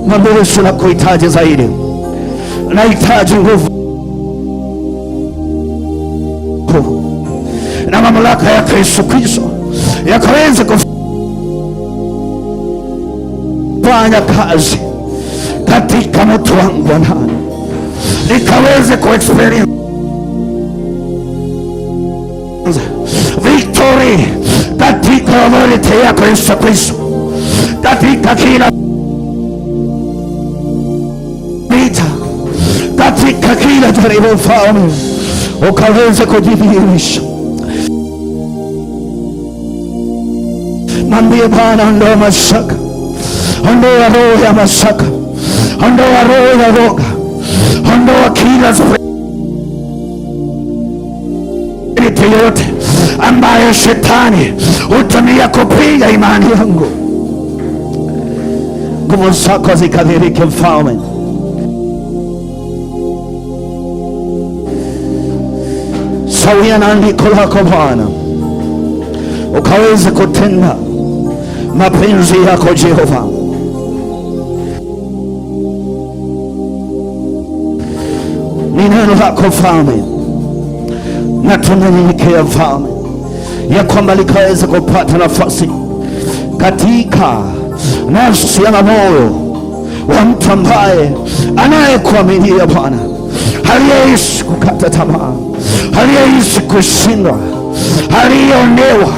Mwambie Yesu, nakuhitaji zaidi, nahitaji nguvu na mamlaka ya Yesu Kristo yakaweze kufanya kazi katika moto wangu wa ndani, nikaweze kuexperience victory katika authority ya Yesu Kristo, katika kila vita, katika kila jaribu. Mfalme, ukaweze kujidhihirisha. Mwambie Bwana, ondoa mashaka, ondoa roho ya mashaka, ondoa roho ya woga, ondoa kila spirit yote ambayo shetani hutumia kupiga imani yangu. Nguvu zako zikadhihirike Mfalme. Sawia na andiko lako Bwana, ukaweze kutenda mapenzi yako Jehova. Ni neno lako Mfalme, na tunanyenyekea Mfalme ya kwamba likaweze kupata nafasi katika nafsi ya moyo wa mtu ambaye anayekuaminia Bwana, aliyeishi kukata tamaa, aliyeishi kushindwa, aliyeonewa,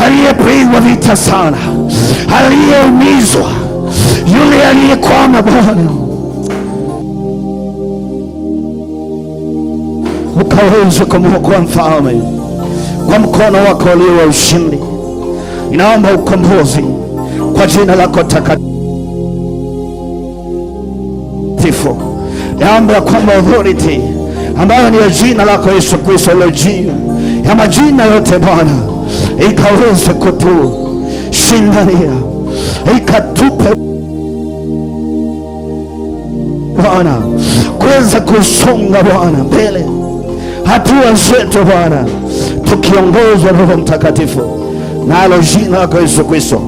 aliyepigwa vita sana, aliyeumizwa, yule aliyekwama Bwana, ukaweze kumwokoa Mfalme kwa mkono wako ulio wa ushindi. Inaomba ukombozi kwa jina lako takatifu. Naomba kwamba authority ambayo ni ya jina lako Yesu Kristo, ile jina ya majina yote Bwana, ikaweze kutushindania, ikatupe Bwana kuweza kusonga Bwana mbele hatua zetu Bwana, tukiongozwa na Roho Mtakatifu, nalo jina lako Yesu Kristo.